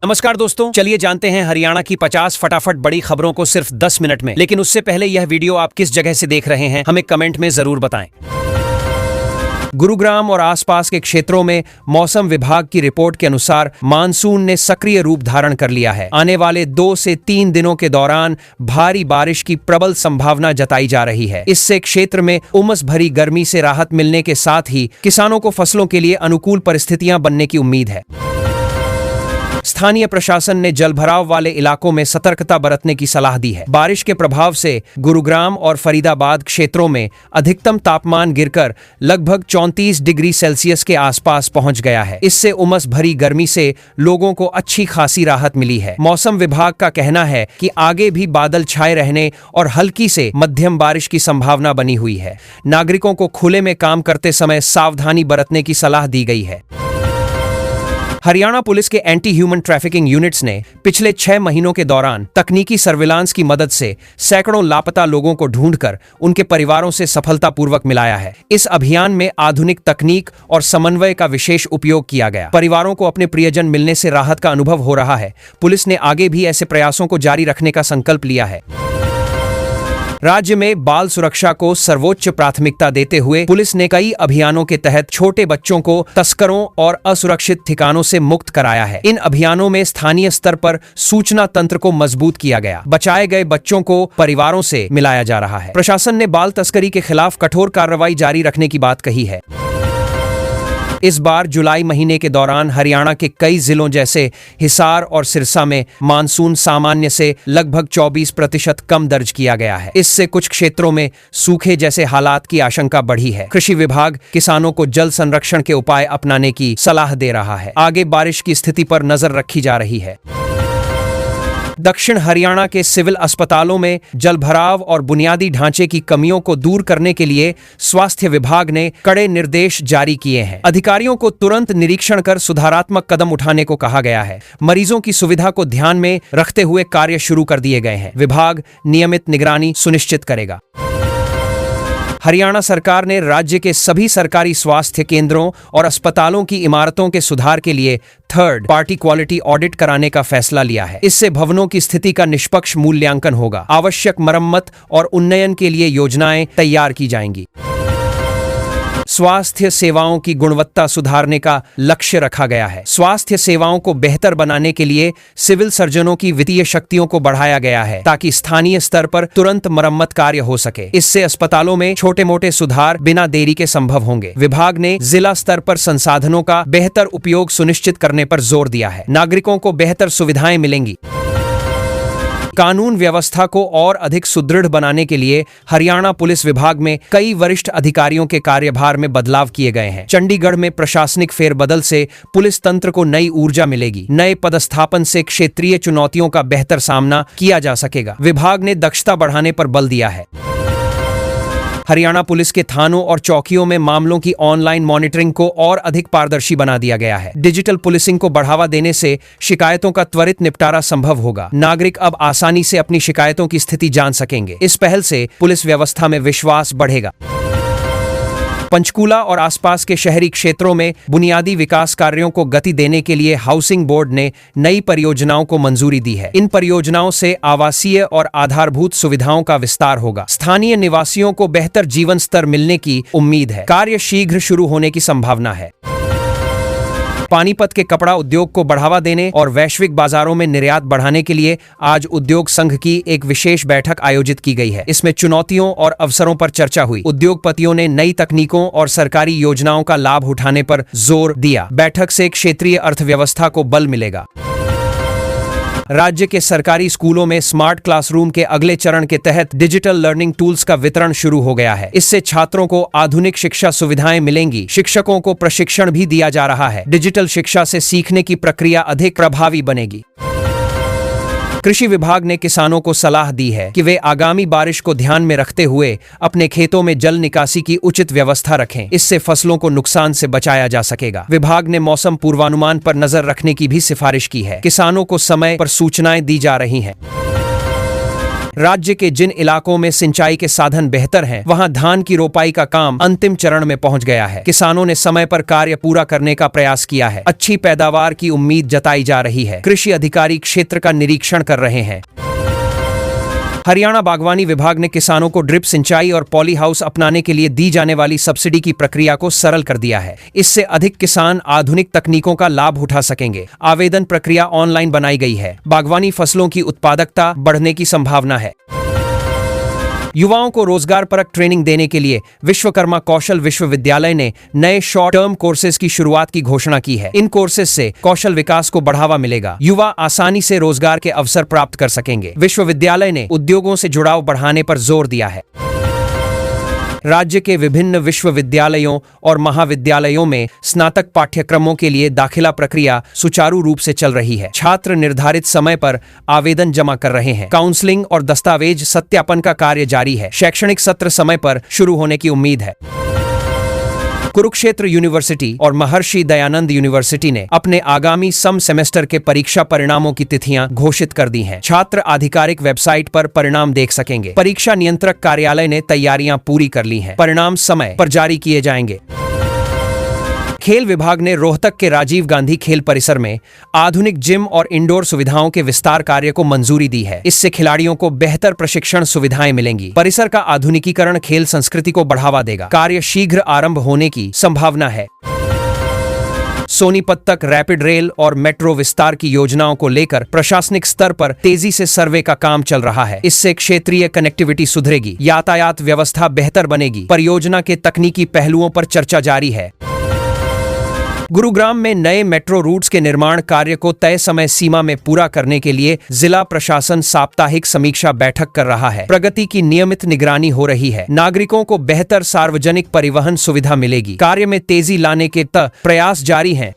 नमस्कार दोस्तों, चलिए जानते हैं हरियाणा की 50 फटाफट बड़ी खबरों को सिर्फ 10 मिनट में। लेकिन उससे पहले यह वीडियो आप किस जगह से देख रहे हैं हमें कमेंट में जरूर बताएं। गुरुग्राम और आसपास के क्षेत्रों में मौसम विभाग की रिपोर्ट के अनुसार मानसून ने सक्रिय रूप धारण कर लिया है। आने वाले 2 से 3 दिनों के दौरान भारी बारिश की प्रबल संभावना जताई जा रही है। इससे क्षेत्र में उमस भरी गर्मी से राहत मिलने के साथ ही किसानों को फसलों के लिए अनुकूल परिस्थितियां बनने की उम्मीद है। स्थानीय प्रशासन ने जलभराव वाले इलाकों में सतर्कता बरतने की सलाह दी है। बारिश के प्रभाव से गुरुग्राम और फरीदाबाद क्षेत्रों में अधिकतम तापमान गिरकर लगभग 34 डिग्री सेल्सियस के आसपास पहुंच गया है। इससे उमस भरी गर्मी से लोगों को अच्छी खासी राहत मिली है। मौसम विभाग का कहना है कि आगे भी बादल छाए रहने और हल्की से मध्यम बारिश की संभावना बनी हुई है। नागरिकों को खुले में काम करते समय सावधानी बरतने की सलाह दी गई है। हरियाणा पुलिस के एंटी ह्यूमन ट्रैफिकिंग यूनिट्स ने पिछले 6 महीनों के दौरान तकनीकी सर्विलांस की मदद से सैकड़ों लापता लोगों को ढूंढकर उनके परिवारों से सफलतापूर्वक मिलाया है। इस अभियान में आधुनिक तकनीक और समन्वय का विशेष उपयोग किया गया। परिवारों को अपने प्रियजन मिलने से राहत का अनुभव हो रहा है। पुलिस ने आगे भी ऐसे प्रयासों को जारी रखने का संकल्प लिया है। राज्य में बाल सुरक्षा को सर्वोच्च प्राथमिकता देते हुए पुलिस ने कई अभियानों के तहत छोटे बच्चों को तस्करों और असुरक्षित ठिकानों से मुक्त कराया है। इन अभियानों में स्थानीय स्तर पर सूचना तंत्र को मजबूत किया गया। बचाए गए बच्चों को परिवारों से मिलाया जा रहा है। प्रशासन ने बाल तस्करी के खिलाफ कठोर कार्रवाई जारी रखने की बात कही है। इस बार जुलाई महीने के दौरान हरियाणा के कई जिलों जैसे हिसार और सिरसा में मानसून सामान्य से लगभग 24% कम दर्ज किया गया है। इससे कुछ क्षेत्रों में सूखे जैसे हालात की आशंका बढ़ी है। कृषि विभाग किसानों को जल संरक्षण के उपाय अपनाने की सलाह दे रहा है। आगे बारिश की स्थिति पर नजर रखी जा रही है। दक्षिण हरियाणा के सिविल अस्पतालों में जलभराव और बुनियादी ढांचे की कमियों को दूर करने के लिए स्वास्थ्य विभाग ने कड़े निर्देश जारी किए हैं। अधिकारियों को तुरंत निरीक्षण कर सुधारात्मक कदम उठाने को कहा गया है। मरीजों की सुविधा को ध्यान में रखते हुए कार्य शुरू कर दिए गए हैं। विभाग नियमित निगरानी सुनिश्चित करेगा। हरियाणा सरकार ने राज्य के सभी सरकारी स्वास्थ्य केंद्रों और अस्पतालों की इमारतों के सुधार के लिए थर्ड पार्टी क्वालिटी ऑडिट कराने का फैसला लिया है। इससे भवनों की स्थिति का निष्पक्ष मूल्यांकन होगा। आवश्यक मरम्मत और उन्नयन के लिए योजनाएं तैयार की जाएंगी। स्वास्थ्य सेवाओं की गुणवत्ता सुधारने का लक्ष्य रखा गया है। स्वास्थ्य सेवाओं को बेहतर बनाने के लिए सिविल सर्जनों की वित्तीय शक्तियों को बढ़ाया गया है ताकि स्थानीय स्तर पर तुरंत मरम्मत कार्य हो सके। इससे अस्पतालों में छोटे मोटे सुधार बिना देरी के संभव होंगे। विभाग ने जिला स्तर पर संसाधनों का बेहतर उपयोग सुनिश्चित करने पर जोर दिया है। नागरिकों को बेहतर सुविधाएं मिलेंगी। कानून व्यवस्था को और अधिक सुदृढ़ बनाने के लिए हरियाणा पुलिस विभाग में कई वरिष्ठ अधिकारियों के कार्यभार में बदलाव किए गए हैं। चंडीगढ़ में प्रशासनिक फेरबदल से पुलिस तंत्र को नई ऊर्जा मिलेगी। नए पदस्थापन से क्षेत्रीय चुनौतियों का बेहतर सामना किया जा सकेगा। विभाग ने दक्षता बढ़ाने पर बल दिया है। हरियाणा पुलिस के थानों और चौकियों में मामलों की ऑनलाइन मॉनिटरिंग को और अधिक पारदर्शी बना दिया गया है। डिजिटल पुलिसिंग को बढ़ावा देने से शिकायतों का त्वरित निपटारा संभव होगा। नागरिक अब आसानी से अपनी शिकायतों की स्थिति जान सकेंगे। इस पहल से पुलिस व्यवस्था में विश्वास बढ़ेगा। पंचकूला और आसपास के शहरी क्षेत्रों में बुनियादी विकास कार्यों को गति देने के लिए हाउसिंग बोर्ड ने नई परियोजनाओं को मंजूरी दी है। इन परियोजनाओं से आवासीय और आधारभूत सुविधाओं का विस्तार होगा। स्थानीय निवासियों को बेहतर जीवन स्तर मिलने की उम्मीद है। कार्य शीघ्र शुरू होने की संभावना है। पानीपत के कपड़ा उद्योग को बढ़ावा देने और वैश्विक बाजारों में निर्यात बढ़ाने के लिए आज उद्योग संघ की एक विशेष बैठक आयोजित की गई है। इसमें चुनौतियों और अवसरों पर चर्चा हुई। उद्योगपतियों ने नई तकनीकों और सरकारी योजनाओं का लाभ उठाने पर जोर दिया। बैठक से क्षेत्रीय अर्थव्यवस्था को बल मिलेगा। राज्य के सरकारी स्कूलों में स्मार्ट क्लासरूम के अगले चरण के तहत डिजिटल लर्निंग टूल्स का वितरण शुरू हो गया है। इससे छात्रों को आधुनिक शिक्षा सुविधाएं मिलेंगी। शिक्षकों को प्रशिक्षण भी दिया जा रहा है। डिजिटल शिक्षा से सीखने की प्रक्रिया अधिक प्रभावी बनेगी। कृषि विभाग ने किसानों को सलाह दी है कि वे आगामी बारिश को ध्यान में रखते हुए अपने खेतों में जल निकासी की उचित व्यवस्था रखें। इससे फसलों को नुकसान से बचाया जा सकेगा। विभाग ने मौसम पूर्वानुमान पर नजर रखने की भी सिफारिश की है। किसानों को समय पर सूचनाएं दी जा रही हैं। राज्य के जिन इलाकों में सिंचाई के साधन बेहतर हैं, वहां धान की रोपाई का काम अंतिम चरण में पहुंच गया है। किसानों ने समय पर कार्य पूरा करने का प्रयास किया है। अच्छी पैदावार की उम्मीद जताई जा रही है। कृषि अधिकारी क्षेत्र का निरीक्षण कर रहे हैं। हरियाणा बागवानी विभाग ने किसानों को ड्रिप सिंचाई और पॉली हाउस अपनाने के लिए दी जाने वाली सब्सिडी की प्रक्रिया को सरल कर दिया है। इससे अधिक किसान आधुनिक तकनीकों का लाभ उठा सकेंगे। आवेदन प्रक्रिया ऑनलाइन बनाई गई है। बागवानी फसलों की उत्पादकता बढ़ने की संभावना है। युवाओं को रोजगार परक ट्रेनिंग देने के लिए विश्वकर्मा कौशल विश्वविद्यालय ने नए शॉर्ट टर्म कोर्सेज की शुरुआत की घोषणा की है। इन कोर्सेज से कौशल विकास को बढ़ावा मिलेगा। युवा आसानी से रोजगार के अवसर प्राप्त कर सकेंगे। विश्वविद्यालय ने उद्योगों से जुड़ाव बढ़ाने पर जोर दिया है। राज्य के विभिन्न विश्वविद्यालयों और महाविद्यालयों में स्नातक पाठ्यक्रमों के लिए दाखिला प्रक्रिया सुचारू रूप से चल रही है। छात्र निर्धारित समय पर आवेदन जमा कर रहे हैं। काउंसलिंग और दस्तावेज सत्यापन का कार्य जारी है। शैक्षणिक सत्र समय पर शुरू होने की उम्मीद है। कुरुक्षेत्र यूनिवर्सिटी और महर्षि दयानंद यूनिवर्सिटी ने अपने आगामी सम सेमेस्टर के परीक्षा परिणामों की तिथियां घोषित कर दी हैं। छात्र आधिकारिक वेबसाइट पर परिणाम देख सकेंगे। परीक्षा नियंत्रक कार्यालय ने तैयारियां पूरी कर ली हैं। परिणाम समय पर जारी किए जाएंगे। खेल विभाग ने रोहतक के राजीव गांधी खेल परिसर में आधुनिक जिम और इंडोर सुविधाओं के विस्तार कार्य को मंजूरी दी है। इससे खिलाड़ियों को बेहतर प्रशिक्षण सुविधाएं मिलेंगी। परिसर का आधुनिकीकरण खेल संस्कृति को बढ़ावा देगा। कार्य शीघ्र आरंभ होने की संभावना है। सोनीपत तक रैपिड रेल और मेट्रो विस्तार की योजनाओं को लेकर प्रशासनिक स्तर पर तेजी से सर्वे का काम चल रहा है। इससे क्षेत्रीय कनेक्टिविटी सुधरेगी, यातायात व्यवस्था बेहतर बनेगी। परियोजना के तकनीकी पहलुओं पर चर्चा जारी है। गुरुग्राम में नए मेट्रो रूट्स के निर्माण कार्य को तय समय सीमा में पूरा करने के लिए जिला प्रशासन साप्ताहिक समीक्षा बैठक कर रहा है। प्रगति की नियमित निगरानी हो रही है। नागरिकों को बेहतर सार्वजनिक परिवहन सुविधा मिलेगी। कार्य में तेजी लाने के प्रयास जारी हैं।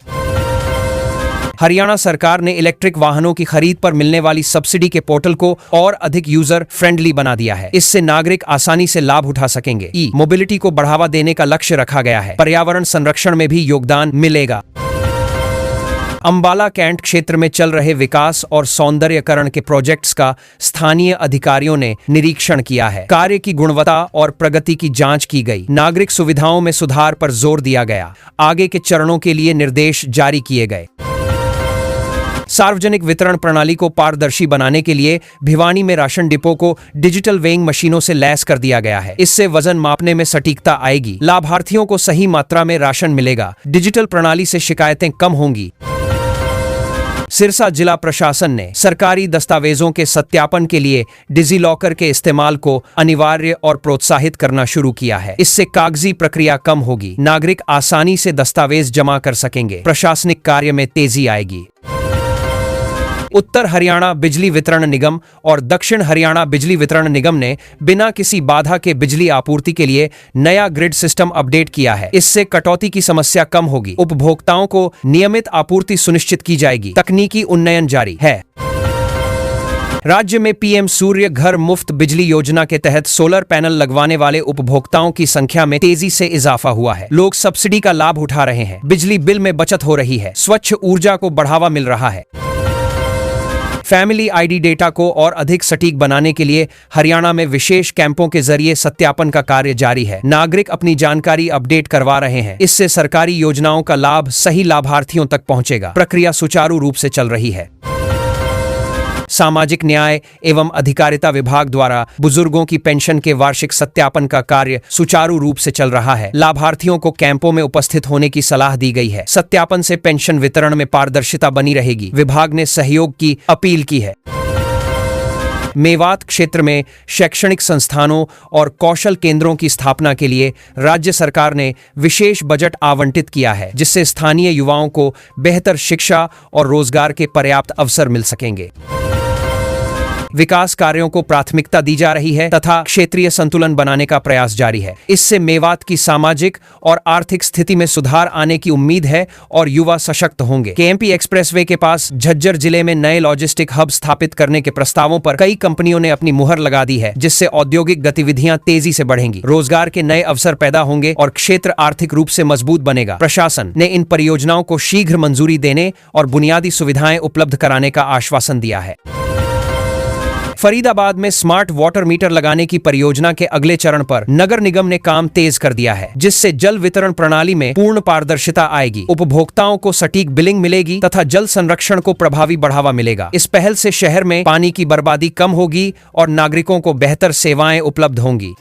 हरियाणा सरकार ने इलेक्ट्रिक वाहनों की खरीद पर मिलने वाली सब्सिडी के पोर्टल को और अधिक यूजर फ्रेंडली बना दिया है। इससे नागरिक आसानी से लाभ उठा सकेंगे। ई मोबिलिटी को बढ़ावा देने का लक्ष्य रखा गया है। पर्यावरण संरक्षण में भी योगदान मिलेगा। अंबाला कैंट क्षेत्र में चल रहे विकास और सौंदर्यकरण के प्रोजेक्ट्स का स्थानीय अधिकारियों ने निरीक्षण किया है। कार्य की गुणवत्ता और प्रगति की जांच की गई। नागरिक सुविधाओं में सुधार पर जोर दिया गया। आगे के चरणों के लिए निर्देश जारी किए गए। सार्वजनिक वितरण प्रणाली को पारदर्शी बनाने के लिए भिवानी में राशन डिपो को डिजिटल वेइंग मशीनों से लैस कर दिया गया है। इससे वजन मापने में सटीकता आएगी। लाभार्थियों को सही मात्रा में राशन मिलेगा। डिजिटल प्रणाली से शिकायतें कम होंगी। सिरसा जिला प्रशासन ने सरकारी दस्तावेजों के सत्यापन के लिए डिजिलॉकर के इस्तेमाल को अनिवार्य और प्रोत्साहित करना शुरू किया है। इससे कागजी प्रक्रिया कम होगी। नागरिक आसानी से दस्तावेज जमा कर सकेंगे। प्रशासनिक कार्य में तेजी आएगी। उत्तर हरियाणा बिजली वितरण निगम और दक्षिण हरियाणा बिजली वितरण निगम ने बिना किसी बाधा के बिजली आपूर्ति के लिए नया ग्रिड सिस्टम अपडेट किया है। इससे कटौती की समस्या कम होगी। उपभोक्ताओं को नियमित आपूर्ति सुनिश्चित की जाएगी। तकनीकी उन्नयन जारी है। राज्य में पीएम सूर्य घर मुफ्त बिजली योजना के तहत सोलर पैनल लगवाने वाले उपभोक्ताओं की संख्या में तेजी से इजाफा हुआ है। लोग सब्सिडी का लाभ उठा रहे हैं। बिजली बिल में बचत हो रही है। स्वच्छ ऊर्जा को बढ़ावा मिल रहा है। फैमिली आईडी डेटा को और अधिक सटीक बनाने के लिए हरियाणा में विशेष कैंपों के जरिए सत्यापन का कार्य जारी है। नागरिक अपनी जानकारी अपडेट करवा रहे हैं। इससे सरकारी योजनाओं का लाभ सही लाभार्थियों तक पहुंचेगा। प्रक्रिया सुचारू रूप से चल रही है। सामाजिक न्याय एवं अधिकारिता विभाग द्वारा बुजुर्गों की पेंशन के वार्षिक सत्यापन का कार्य सुचारू रूप से चल रहा है। लाभार्थियों को कैंपों में उपस्थित होने की सलाह दी गई है। सत्यापन से पेंशन वितरण में पारदर्शिता बनी रहेगी। विभाग ने सहयोग की अपील की है। मेवात क्षेत्र में शैक्षणिक संस्थानों और कौशल केंद्रों की स्थापना के लिए राज्य सरकार ने विशेष बजट आवंटित किया है, जिससे स्थानीय युवाओं को बेहतर शिक्षा और रोजगार के पर्याप्त अवसर मिल सकेंगे। विकास कार्यों को प्राथमिकता दी जा रही है तथा क्षेत्रीय संतुलन बनाने का प्रयास जारी है। इससे मेवात की सामाजिक और आर्थिक स्थिति में सुधार आने की उम्मीद है और युवा सशक्त होंगे। केएमपी एक्सप्रेसवे के पास झज्जर जिले में नए लॉजिस्टिक हब स्थापित करने के प्रस्तावों पर कई कंपनियों ने अपनी मुहर लगा दी है, जिससे औद्योगिक गतिविधियां तेजी से बढ़ेंगी। रोजगार के नए अवसर पैदा होंगे और क्षेत्र आर्थिक रूप से मजबूत बनेगा। प्रशासन ने इन परियोजनाओं को शीघ्र मंजूरी देने और बुनियादी सुविधाएं उपलब्ध कराने का आश्वासन दिया है। फरीदाबाद में स्मार्ट वाटर मीटर लगाने की परियोजना के अगले चरण पर नगर निगम ने काम तेज कर दिया है, जिससे जल वितरण प्रणाली में पूर्ण पारदर्शिता आएगी, उपभोक्ताओं को सटीक बिलिंग मिलेगी तथा जल संरक्षण को प्रभावी बढ़ावा मिलेगा। इस पहल से शहर में पानी की बर्बादी कम होगी और नागरिकों को बेहतर सेवाएं उपलब्ध होंगी।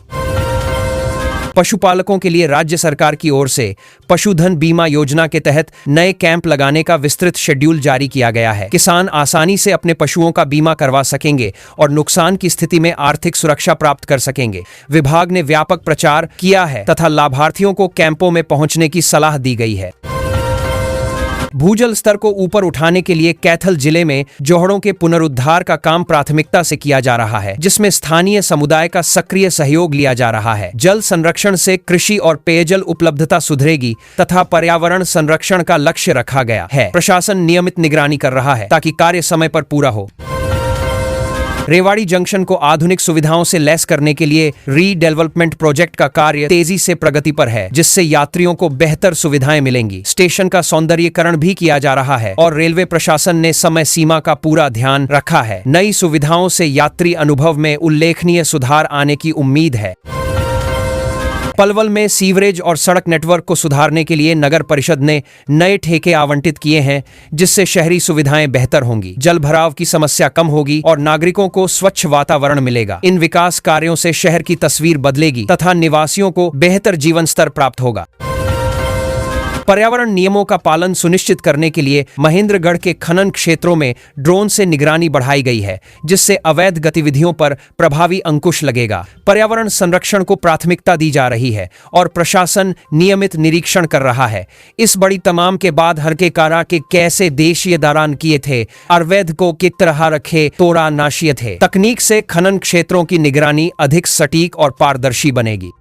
पशुपालकों के लिए राज्य सरकार की ओर से पशुधन बीमा योजना के तहत नए कैंप लगाने का विस्तृत शेड्यूल जारी किया गया है। किसान आसानी से अपने पशुओं का बीमा करवा सकेंगे और नुकसान की स्थिति में आर्थिक सुरक्षा प्राप्त कर सकेंगे। विभाग ने व्यापक प्रचार किया है तथा लाभार्थियों को कैंपों में पहुंचने की सलाह दी गई है। भूजल स्तर को ऊपर उठाने के लिए कैथल जिले में जोहड़ों के पुनरुद्धार का काम प्राथमिकता से किया जा रहा है, जिसमें स्थानीय समुदाय का सक्रिय सहयोग लिया जा रहा है। जल संरक्षण से कृषि और पेयजल उपलब्धता सुधरेगी तथा पर्यावरण संरक्षण का लक्ष्य रखा गया है। प्रशासन नियमित निगरानी कर रहा है ताकि कार्य समय पर पूरा हो। रेवाड़ी जंक्शन को आधुनिक सुविधाओं से लैस करने के लिए रीडेवलपमेंट प्रोजेक्ट का कार्य तेजी से प्रगति पर है, जिससे यात्रियों को बेहतर सुविधाएं मिलेंगी। स्टेशन का सौंदर्यीकरण भी किया जा रहा है और रेलवे प्रशासन ने समय सीमा का पूरा ध्यान रखा है। नई सुविधाओं से यात्री अनुभव में उल्लेखनीय सुधार आने की उम्मीद है। पलवल में सीवरेज और सड़क नेटवर्क को सुधारने के लिए नगर परिषद ने नए ठेके आवंटित किए हैं, जिससे शहरी सुविधाएं बेहतर होंगी, जल भराव की समस्या कम होगी और नागरिकों को स्वच्छ वातावरण मिलेगा। इन विकास कार्यों से शहर की तस्वीर बदलेगी तथा निवासियों को बेहतर जीवन स्तर प्राप्त होगा। पर्यावरण नियमों का पालन सुनिश्चित करने के लिए महेंद्रगढ़ के खनन क्षेत्रों में ड्रोन से निगरानी बढ़ाई गई है, जिससे अवैध गतिविधियों पर प्रभावी अंकुश लगेगा। पर्यावरण संरक्षण को प्राथमिकता दी जा रही है और प्रशासन नियमित निरीक्षण कर रहा है। इस बड़ी तमाम के बाद हरके कारा के कैसे देशीय दारान किए थे, अवैध को किस तरह रखे तोड़ा नाशिय थे। तकनीक से खनन क्षेत्रों की निगरानी अधिक सटीक और पारदर्शी बनेगी।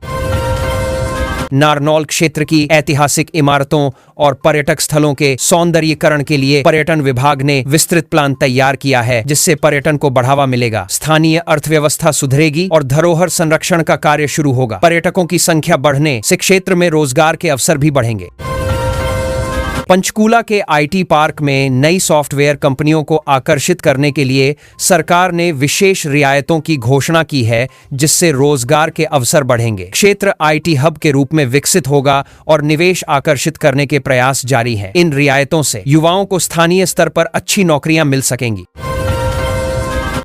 नारनौल क्षेत्र की ऐतिहासिक इमारतों और पर्यटक स्थलों के सौंदर्यीकरण के लिए पर्यटन विभाग ने विस्तृत प्लान तैयार किया है, जिससे पर्यटन को बढ़ावा मिलेगा, स्थानीय अर्थव्यवस्था सुधरेगी और धरोहर संरक्षण का कार्य शुरू होगा। पर्यटकों की संख्या बढ़ने से क्षेत्र में रोजगार के अवसर भी बढ़ेंगे। पंचकूला के आईटी पार्क में नई सॉफ्टवेयर कंपनियों को आकर्षित करने के लिए सरकार ने विशेष रियायतों की घोषणा की है, जिससे रोजगार के अवसर बढ़ेंगे। क्षेत्र आईटी हब के रूप में विकसित होगा और निवेश आकर्षित करने के प्रयास जारी हैं। इन रियायतों से युवाओं को स्थानीय स्तर पर अच्छी नौकरियां मिल सकेंगी।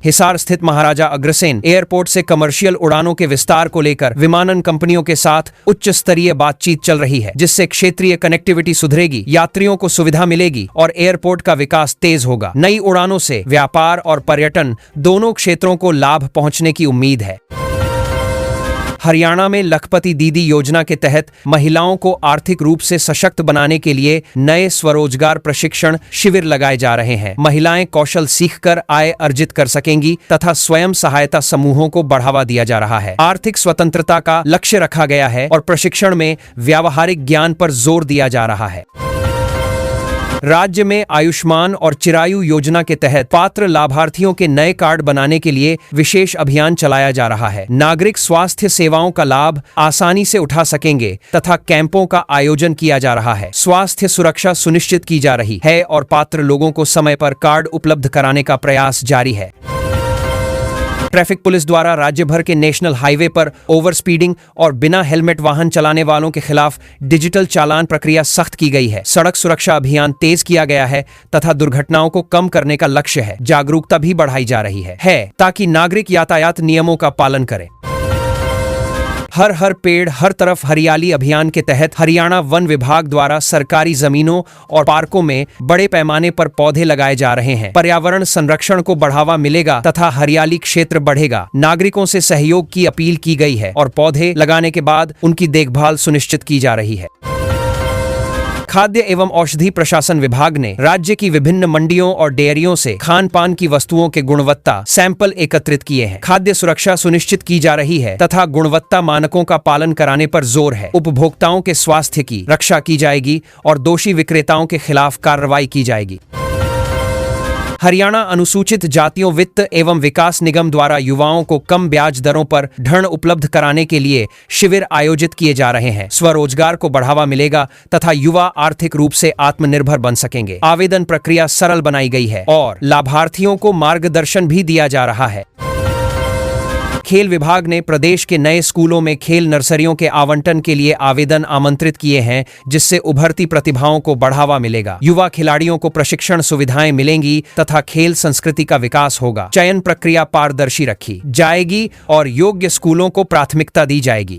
हिसार स्थित महाराजा अग्रसेन एयरपोर्ट से कमर्शियल उड़ानों के विस्तार को लेकर विमानन कंपनियों के साथ उच्च स्तरीय बातचीत चल रही है, जिससे क्षेत्रीय कनेक्टिविटी सुधरेगी, यात्रियों को सुविधा मिलेगी और एयरपोर्ट का विकास तेज होगा। नई उड़ानों से व्यापार और पर्यटन दोनों क्षेत्रों को लाभ पहुंचने की उम्मीद है। हरियाणा में लखपति दीदी योजना के तहत महिलाओं को आर्थिक रूप से सशक्त बनाने के लिए नए स्वरोजगार प्रशिक्षण शिविर लगाए जा रहे हैं। महिलाएं कौशल सीखकर आय अर्जित कर सकेंगी तथा स्वयं सहायता समूहों को बढ़ावा दिया जा रहा है। आर्थिक स्वतंत्रता का लक्ष्य रखा गया है और प्रशिक्षण में व्यावहारिक ज्ञान पर जोर दिया जा रहा है। राज्य में आयुष्मान और चिरायु योजना के तहत पात्र लाभार्थियों के नए कार्ड बनाने के लिए विशेष अभियान चलाया जा रहा है। नागरिक स्वास्थ्य सेवाओं का लाभ आसानी से उठा सकेंगे तथा कैंपों का आयोजन किया जा रहा है। स्वास्थ्य सुरक्षा सुनिश्चित की जा रही है और पात्र लोगों को समय पर कार्ड उपलब्ध कराने का प्रयास जारी है। ट्रैफिक पुलिस द्वारा राज्य भर के नेशनल हाईवे पर ओवर स्पीडिंग और बिना हेलमेट वाहन चलाने वालों के खिलाफ डिजिटल चालान प्रक्रिया सख्त की गई है। सड़क सुरक्षा अभियान तेज किया गया है तथा दुर्घटनाओं को कम करने का लक्ष्य है। जागरूकता भी बढ़ाई जा रही है ताकि नागरिक यातायात नियमों का पालन करें। हर हर पेड़ हर तरफ हरियाली अभियान के तहत हरियाणा वन विभाग द्वारा सरकारी जमीनों और पार्कों में बड़े पैमाने पर पौधे लगाए जा रहे हैं। पर्यावरण संरक्षण को बढ़ावा मिलेगा तथा हरियाली क्षेत्र बढ़ेगा। नागरिकों से सहयोग की अपील की गई है और पौधे लगाने के बाद उनकी देखभाल सुनिश्चित की जा रही है। खाद्य एवं औषधि प्रशासन विभाग ने राज्य की विभिन्न मंडियों और डेयरियों से खान पान की वस्तुओं के गुणवत्ता सैंपल एकत्रित किए हैं। खाद्य सुरक्षा सुनिश्चित की जा रही है तथा गुणवत्ता मानकों का पालन कराने पर जोर है। उपभोक्ताओं के स्वास्थ्य की रक्षा की जाएगी और दोषी विक्रेताओं के खिलाफ कार्रवाई की जाएगी। हरियाणा अनुसूचित जातियों वित्त एवं विकास निगम द्वारा युवाओं को कम ब्याज दरों पर ऋण उपलब्ध कराने के लिए शिविर आयोजित किए जा रहे हैं। स्वरोजगार को बढ़ावा मिलेगा तथा युवा आर्थिक रूप से आत्मनिर्भर बन सकेंगे। आवेदन प्रक्रिया सरल बनाई गई है और लाभार्थियों को मार्गदर्शन भी दिया जा रहा है। खेल विभाग ने प्रदेश के नए स्कूलों में खेल नर्सरियों के आवंटन के लिए आवेदन आमंत्रित किए हैं, जिससे उभरती प्रतिभाओं को बढ़ावा मिलेगा। युवा खिलाड़ियों को प्रशिक्षण सुविधाएं मिलेंगी तथा खेल संस्कृति का विकास होगा। चयन प्रक्रिया पारदर्शी रखी जाएगी और योग्य स्कूलों को प्राथमिकता दी जाएगी।